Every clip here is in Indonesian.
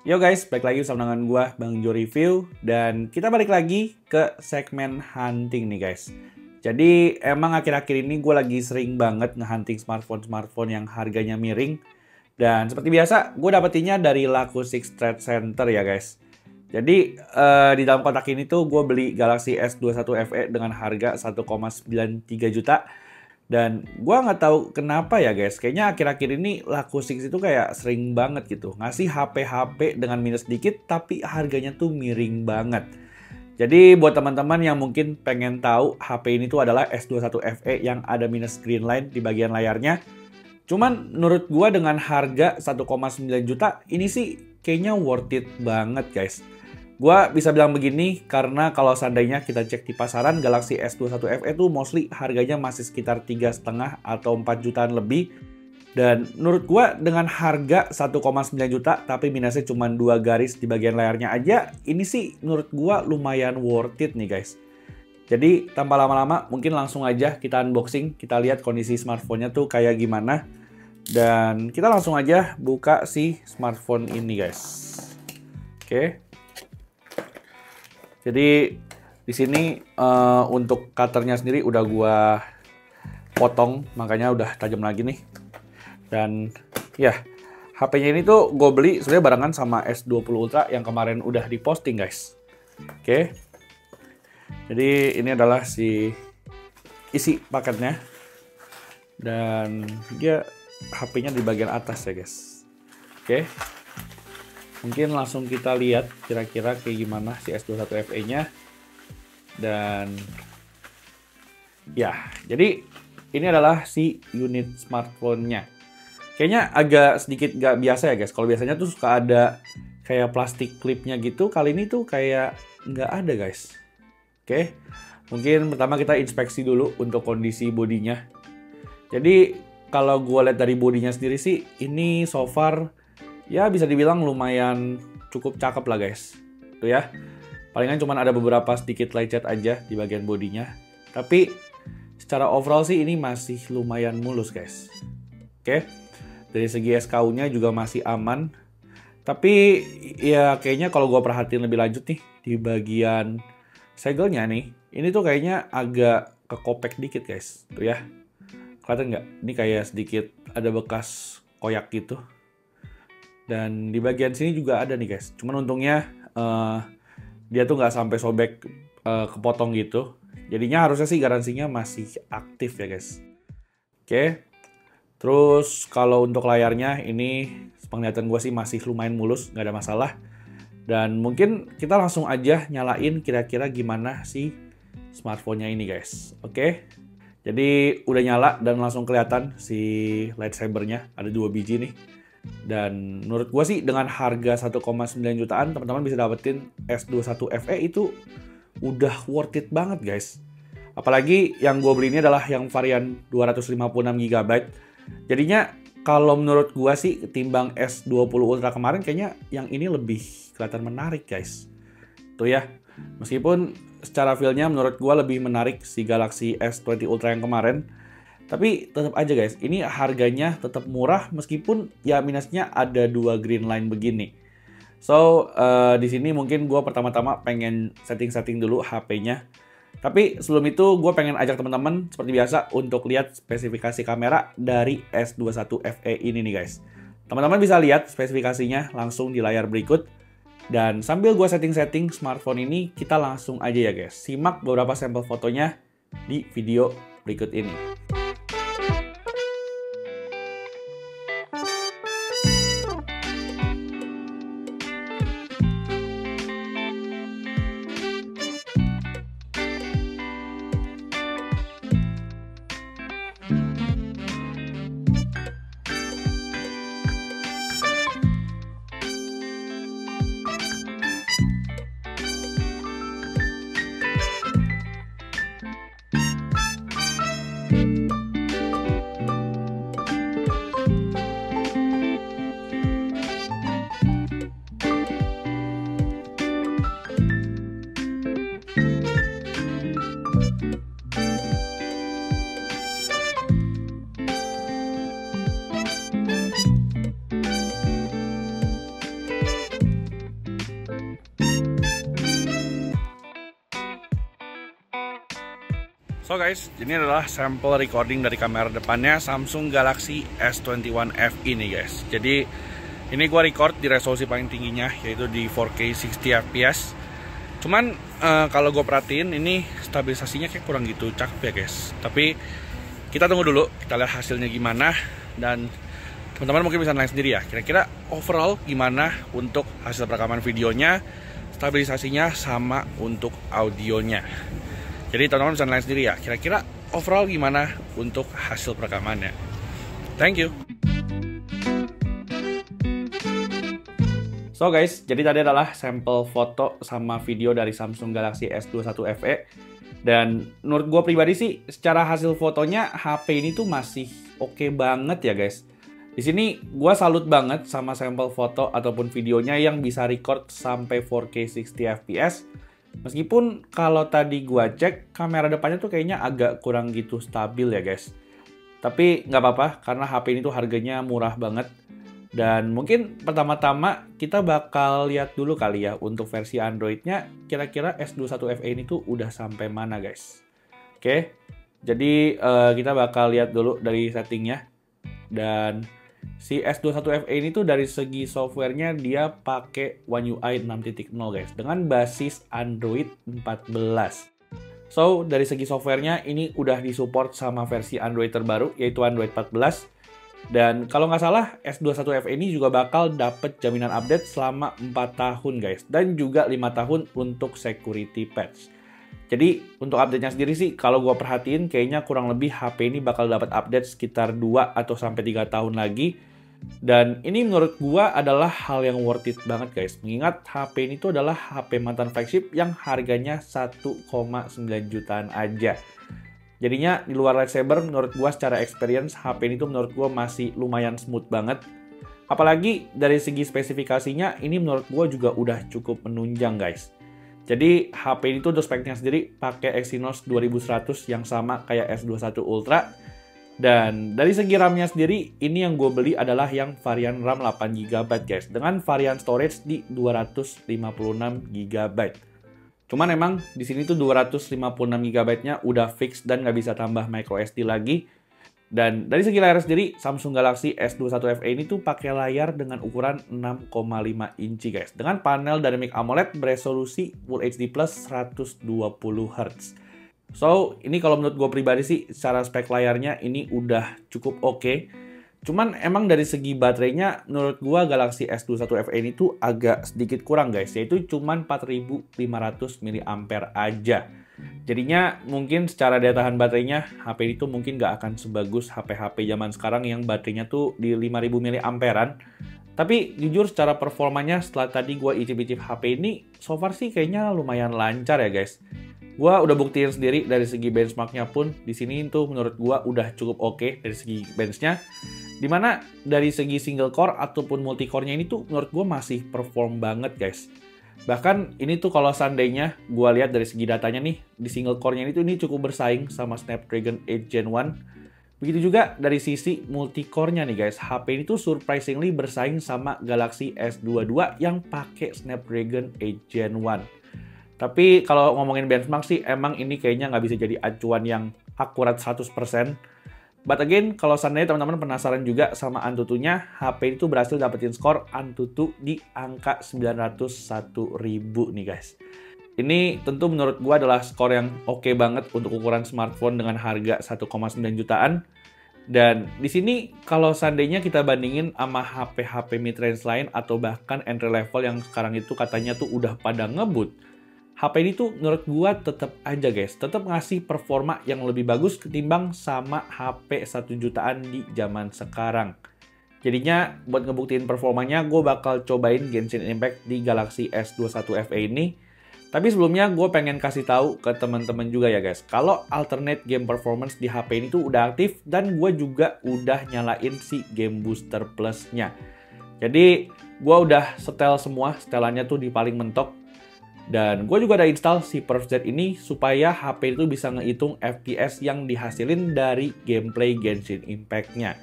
Yo guys, balik lagi bersama dengan gue, Bang Jo Review. Dan kita balik lagi ke segmen hunting nih guys. Jadi emang akhir-akhir ini gue lagi sering banget nge-hunting smartphone yang harganya miring. Dan seperti biasa, gue dapetinnya dari Lakusix Trade Center ya guys. Jadi di dalam kotak ini tuh gue beli Galaxy S21 FE dengan harga 1,93 juta. Dan gue nggak tahu kenapa ya guys, kayaknya akhir-akhir ini Lakusix itu kayak sering banget gitu ngasih HP-HP dengan minus dikit tapi harganya tuh miring banget. Jadi buat teman-teman yang mungkin pengen tahu HP ini tuh adalah S21 FE yang ada minus green line di bagian layarnya. Cuman menurut gue dengan harga 1,9 juta ini sih kayaknya worth it banget guys. Gua bisa bilang begini karena kalau seandainya kita cek di pasaran Galaxy S21 FE itu mostly harganya masih sekitar 3,5 atau 4 jutaan lebih. Dan menurut gua dengan harga 1,9 juta tapi minusnya cuma 2 garis di bagian layarnya aja, ini sih menurut gua lumayan worth it nih guys. Jadi tanpa lama-lama mungkin langsung aja kita unboxing, kita lihat kondisi smartphone-nya tuh kayak gimana. Dan kita langsung aja buka si smartphone ini guys. Oke. Jadi di sini untuk cutternya sendiri udah gua potong, makanya udah tajam lagi nih. Dan ya, HP-nya ini tuh gue beli sebenarnya barengan sama S20 Ultra yang kemarin udah diposting guys. Oke. Jadi ini adalah si isi paketnya. Dan dia HP-nya di bagian atas ya guys. Oke. Mungkin langsung kita lihat kira-kira kayak gimana si S21 FE-nya. Dan ya, jadi ini adalah si unit smartphone-nya. Kayaknya agak sedikit gak biasa ya guys. Kalau biasanya tuh suka ada kayak plastik clip-nya gitu. Kali ini tuh kayak nggak ada guys. Oke, mungkin pertama kita inspeksi dulu untuk kondisi bodinya. Jadi kalau gue lihat dari bodinya sendiri sih, ini so far ya bisa dibilang lumayan cukup cakep lah guys. Tuh ya. Palingan cuma ada beberapa sedikit lecet aja di bagian bodinya. Tapi secara overall sih ini masih lumayan mulus guys. Oke. Dari segi SKU-nya juga masih aman. Tapi ya kayaknya kalau gua perhatiin lebih lanjut nih di bagian segelnya nih, ini tuh kayaknya agak kekopek dikit guys. Tuh ya. Kelihatan nggak? Ini kayak sedikit ada bekas koyak gitu. Dan di bagian sini juga ada nih guys. Cuman untungnya dia tuh nggak sampai sobek kepotong gitu. Jadinya harusnya sih garansinya masih aktif ya guys. Oke. Terus kalau untuk layarnya ini penglihatan gue sih masih lumayan mulus, nggak ada masalah. Dan mungkin kita langsung aja nyalain kira-kira gimana sih smartphone-nya ini guys. Oke. Jadi udah nyala dan langsung kelihatan si lightsaber-nya. Ada 2 biji nih. Dan menurut gue sih dengan harga 1,9 jutaan teman-teman bisa dapetin S21 FE itu udah worth it banget guys. Apalagi yang gue beli ini adalah yang varian 256 GB. Jadinya kalau menurut gue sih ketimbang S20 Ultra kemarin kayaknya yang ini lebih kelihatan menarik guys. Tuh ya, meskipun secara feel-nya menurut gue lebih menarik si Galaxy S20 Ultra yang kemarin. Tapi tetap aja guys, ini harganya tetap murah meskipun ya minusnya ada 2 green line begini. So, di sini mungkin gue pertama-tama pengen setting-setting dulu HP-nya. Tapi sebelum itu gue pengen ajak teman-teman seperti biasa untuk lihat spesifikasi kamera dari S21 FE ini nih guys. Teman-teman bisa lihat spesifikasinya langsung di layar berikut. Dan sambil gue setting-setting smartphone ini, kita langsung aja ya guys. Simak beberapa sampel fotonya di video berikut ini. So guys, ini adalah sampel recording dari kamera depannya Samsung Galaxy S21 FE nih guys. Jadi ini gua record di resolusi paling tingginya, yaitu di 4K 60 fps. Cuman kalau gue perhatiin ini stabilisasinya kayak kurang gitu cakep ya guys. Tapi kita tunggu dulu, kita lihat hasilnya gimana. Dan teman-teman mungkin bisa nilai sendiri ya, kira-kira overall gimana untuk hasil perekaman videonya, stabilisasinya, sama untuk audionya. Jadi teman-teman bisa nilai sendiri ya, kira-kira overall gimana untuk hasil perekamannya. Thank you. So guys, jadi tadi adalah sampel foto sama video dari Samsung Galaxy S21 FE. Dan menurut gue pribadi sih, secara hasil fotonya HP ini tuh masih oke banget ya guys. Di sini gue salut banget sama sampel foto ataupun videonya yang bisa record sampai 4K 60 fps. Meskipun kalau tadi gue cek, kamera depannya tuh kayaknya agak kurang gitu stabil ya guys. Tapi nggak apa-apa, karena HP ini tuh harganya murah banget. Dan mungkin pertama-tama kita bakal lihat dulu kali ya untuk versi Android-nya, kira-kira S21 FE ini tuh udah sampai mana guys. Oke, jadi kita bakal lihat dulu dari settingnya. Dan si S21 FE ini tuh dari segi softwarenya dia pakai One UI 6.0 guys, dengan basis Android 14. So, dari segi softwarenya ini udah disupport sama versi Android terbaru, yaitu Android 14. Dan kalau nggak salah, S21 FE ini juga bakal dapet jaminan update selama 4 tahun guys. Dan juga 5 tahun untuk security patch. Jadi untuk update-nya sendiri sih, kalau gue perhatiin kayaknya kurang lebih HP ini bakal dapat update sekitar 2 atau sampai 3 tahun lagi. Dan ini menurut gue adalah hal yang worth it banget guys. Mengingat HP ini tuh adalah HP mantan flagship yang harganya 1,9 jutaan aja. Jadinya di luar lightsaber menurut gua secara experience HP ini tuh menurut gua masih lumayan smooth banget. Apalagi dari segi spesifikasinya ini menurut gua juga udah cukup menunjang guys. Jadi HP ini tuh untuk speknya sendiri pakai Exynos 2100 yang sama kayak S21 Ultra. Dan dari segi RAM-nya sendiri ini yang gue beli adalah yang varian RAM 8GB guys, dengan varian storage di 256GB. Cuman emang di sini tuh 256GB-nya udah fix dan nggak bisa tambah microSD lagi. Dan dari segi layar sendiri, Samsung Galaxy S21 FE ini tuh pakai layar dengan ukuran 6,5 inci guys, dengan panel Dynamic AMOLED beresolusi Full HD Plus 120Hz. So, ini kalau menurut gue pribadi sih, secara spek layarnya ini udah cukup oke. Cuman emang dari segi baterainya menurut gua Galaxy S21 FE ini tuh agak sedikit kurang guys, yaitu cuman 4500 mAh aja. Jadinya mungkin secara daya tahan baterainya HP ini tuh mungkin nggak akan sebagus HP-HP zaman sekarang yang baterainya tuh di 5000 mAh. Tapi jujur secara performanya setelah tadi gua icip-icip HP ini, so far sih kayaknya lumayan lancar ya guys. Gua udah buktiin sendiri dari segi benchmarknya pun di sini tuh menurut gua udah cukup oke dari segi benchnya. Dimana dari segi single core ataupun multi core-nya ini tuh menurut gue masih perform banget guys. Bahkan ini tuh kalau seandainya gue lihat dari segi datanya nih, di single core-nya ini cukup bersaing sama Snapdragon 8 Gen 1. Begitu juga dari sisi multi core-nya nih guys, HP ini tuh surprisingly bersaing sama Galaxy S22 yang pakai Snapdragon 8 Gen 1. Tapi kalau ngomongin benchmark sih emang ini kayaknya nggak bisa jadi acuan yang akurat 100%. But again, kalau seandainya teman-teman penasaran juga sama Antutunya, HP itu berhasil dapetin skor Antutu di angka 901.000 nih guys. Ini tentu menurut gua adalah skor yang oke banget untuk ukuran smartphone dengan harga 1,9 jutaan. Dan di sini kalau seandainya kita bandingin sama HP-HP mid-range lain atau bahkan entry level yang sekarang itu katanya tuh udah pada ngebut, HP ini tuh menurut gua tetap aja guys, tetap ngasih performa yang lebih bagus ketimbang sama HP 1 jutaan di zaman sekarang. Jadinya buat ngebuktiin performanya, gue bakal cobain Genshin Impact di Galaxy S21 FE ini. Tapi sebelumnya gue pengen kasih tahu ke teman-teman juga ya guys, kalau alternate game performance di HP ini tuh udah aktif dan gue juga udah nyalain si Game Booster Plus-nya. Jadi gue udah setel semua, setelannya tuh di paling mentok. Dan gue juga ada install si PerfZ ini supaya HP itu bisa ngehitung FPS yang dihasilin dari gameplay Genshin Impact-nya.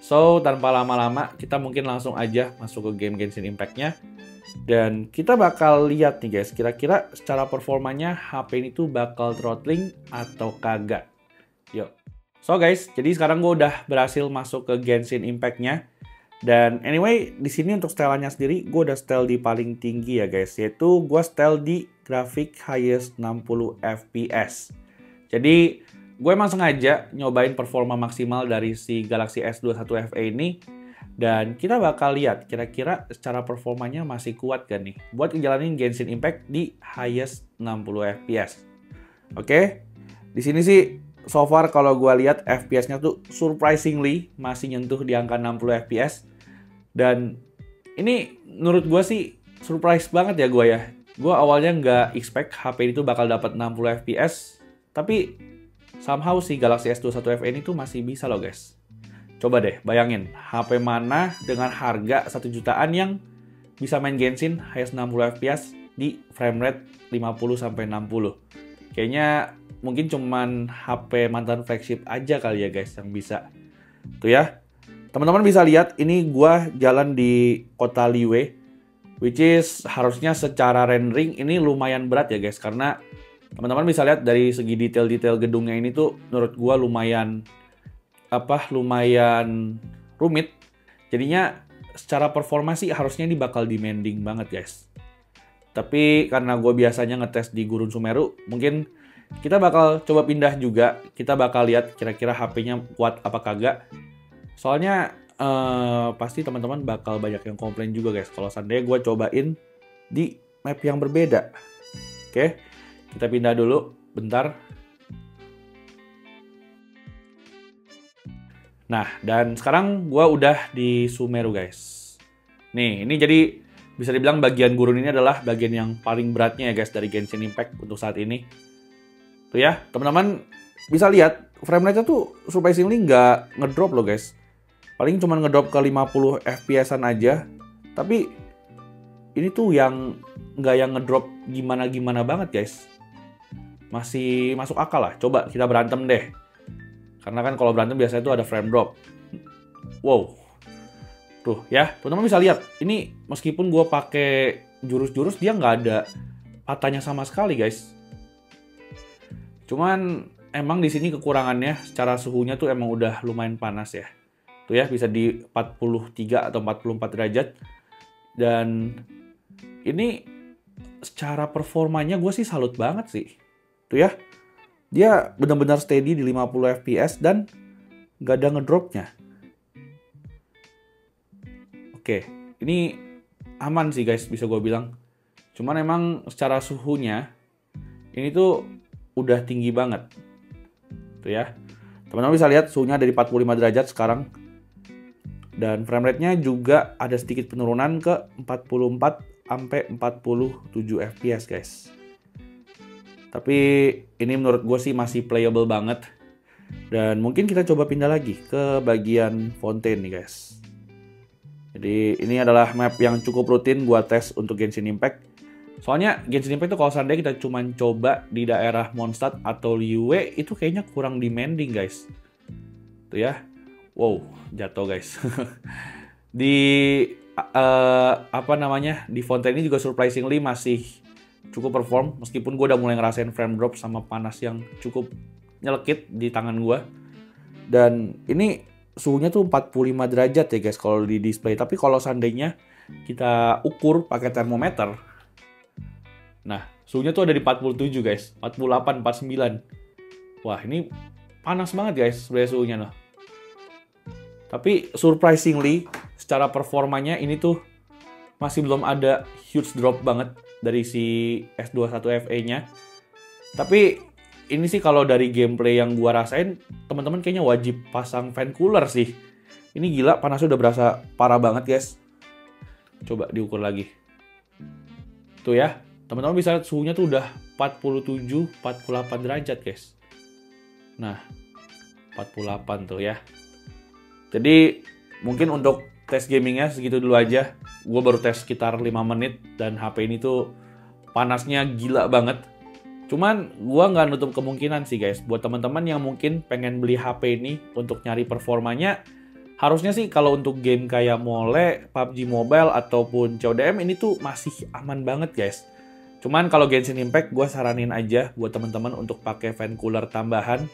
So, tanpa lama-lama, kita mungkin langsung aja masuk ke game Genshin Impact-nya. Dan kita bakal lihat nih guys, kira-kira secara performanya HP ini tuh bakal throttling atau kagak. Yuk. So guys, jadi sekarang gue udah berhasil masuk ke Genshin Impact-nya. Dan anyway, di sini untuk setelannya sendiri, gue udah setel di paling tinggi ya guys. Yaitu gue setel di grafik highest 60 fps. Jadi, gue emang sengaja nyobain performa maksimal dari si Galaxy S21 FE ini. Dan kita bakal lihat kira-kira secara performanya masih kuat gak nih buat ngejalanin Genshin Impact di highest 60 fps. Oke, di sini sih so far kalau gue lihat FPS-nya tuh surprisingly masih nyentuh di angka 60 fps. Dan ini menurut gue sih surprise banget ya gue ya. Gue awalnya nggak expect HP itu bakal dapat 60 fps, tapi somehow si Galaxy S21 FE ini tuh masih bisa loh guys. Coba deh bayangin, HP mana dengan harga 1 jutaan yang bisa main Genshin highest 60 fps di frame rate 50-60. Kayaknya mungkin cuman HP mantan flagship aja kali ya guys yang bisa. Tuh ya. Teman-teman bisa lihat ini gua jalan di kota Liyue, which is harusnya secara rendering ini lumayan berat ya guys, karena teman-teman bisa lihat dari segi detail-detail gedungnya ini tuh menurut gua lumayan rumit. Jadinya secara performa sih harusnya ini bakal demanding banget guys. Tapi karena gue biasanya ngetes di Gurun Sumeru, mungkin kita bakal coba pindah juga. Kita bakal lihat kira-kira HP-nya kuat apa kagak. Soalnya pasti teman-teman bakal banyak yang komplain juga guys kalau seandainya gue cobain di map yang berbeda. Oke, kita pindah dulu bentar. Nah, dan sekarang gue udah di Sumeru guys. Nih, ini jadi bisa dibilang bagian gurun ini adalah bagian yang paling beratnya ya guys dari Genshin Impact untuk saat ini. Tuh ya, teman-teman bisa lihat frame rate-nya tuh surprisingly nggak ngedrop loh guys. Paling cuma ngedrop ke 50 fps-an aja. Tapi ini tuh yang nggak yang ngedrop gimana-gimana banget guys. Masih masuk akal lah. Coba kita berantem deh. Karena kan kalau berantem biasanya tuh ada frame drop. Wow. Tuh ya, teman-teman bisa lihat. Ini meskipun gue pakai jurus-jurus, dia nggak ada patahnya sama sekali guys. Cuman emang di sini kekurangannya secara suhunya tuh emang udah lumayan panas ya. Tuh ya, bisa di 43 atau 44 derajat. Dan ini secara performanya gue sih salut banget sih. Tuh ya, dia benar-benar steady di 50 fps dan nggak ada ngedropnya. Oke, ini aman sih guys, bisa gue bilang. Cuman emang secara suhunya ini tuh udah tinggi banget. Tuh ya. Teman-teman bisa lihat suhunya dari 45 derajat sekarang. Dan frame rate-nya juga ada sedikit penurunan ke 44 sampai 47 fps guys. Tapi ini menurut gue sih masih playable banget. Dan mungkin kita coba pindah lagi ke bagian Fontaine nih guys. Jadi ini adalah map yang cukup rutin gua tes untuk Genshin Impact. Soalnya Genshin Impact itu kalau seandainya kita cuma coba di daerah Mondstadt atau Liyue itu kayaknya kurang demanding guys. Tuh ya. Wow, jatuh guys. Di di Fontaine ini juga surprisingly masih cukup perform meskipun gue udah mulai ngerasain frame drop sama panas yang cukup nyelekit di tangan gue. Dan ini suhunya tuh 45 derajat ya guys kalau di display. Tapi kalau seandainya kita ukur pakai termometer, nah suhunya tuh ada di 47 guys, 48, 49. Wah ini panas banget guys sebenarnya suhunya loh. Tapi surprisingly secara performanya ini tuh masih belum ada huge drop banget dari si S21 FE-nya. Tapi ini sih kalau dari gameplay yang gua rasain, teman-teman kayaknya wajib pasang fan cooler sih. Ini gila panasnya udah berasa parah banget guys. Coba diukur lagi. Tuh ya, teman-teman bisa lihat suhunya tuh udah 47, 48 derajat guys. Nah, 48 tuh ya. Jadi mungkin untuk tes gamingnya segitu dulu aja. Gue baru tes sekitar 5 menit dan HP ini tuh panasnya gila banget. Cuman gue nggak nutup kemungkinan sih guys. Buat teman-teman yang mungkin pengen beli HP ini untuk nyari performanya, Harusnya sih kalau untuk game kayak Mole, PUBG Mobile, ataupun CODM ini tuh masih aman banget guys. Cuman kalau Genshin Impact, gue saranin aja buat teman-teman untuk pakai fan cooler tambahan.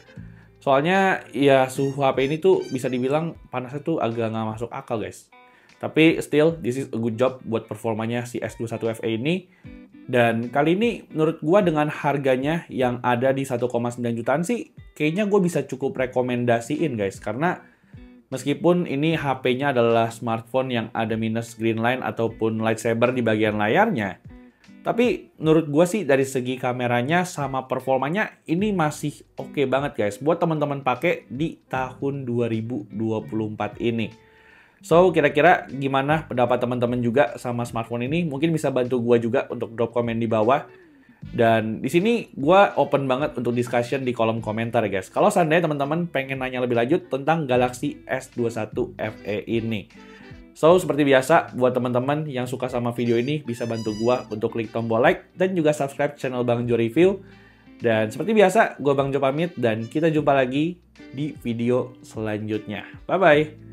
Soalnya ya suhu HP ini tuh bisa dibilang panasnya tuh agak nggak masuk akal guys. Tapi still, this is a good job buat performanya si S21 FE ini. Dan kali ini menurut gue dengan harganya yang ada di 1,9 jutaan sih, kayaknya gue bisa cukup rekomendasiin guys. Karena meskipun ini HP-nya adalah smartphone yang ada minus green line ataupun lightsaber di bagian layarnya, tapi menurut gue sih dari segi kameranya sama performanya ini masih oke banget guys buat teman-teman pakai di tahun 2024 ini. So, kira-kira gimana pendapat teman-teman juga sama smartphone ini? Mungkin bisa bantu gue juga untuk drop komen di bawah. Dan di sini gue open banget untuk discussion di kolom komentar ya guys. Kalau seandainya teman-teman pengen nanya lebih lanjut tentang Galaxy S21 FE ini. So, seperti biasa, buat teman-teman yang suka sama video ini, bisa bantu gue untuk klik tombol like dan juga subscribe channel Bang Jo Review. Dan seperti biasa, gue Bang Jo pamit dan kita jumpa lagi di video selanjutnya. Bye-bye!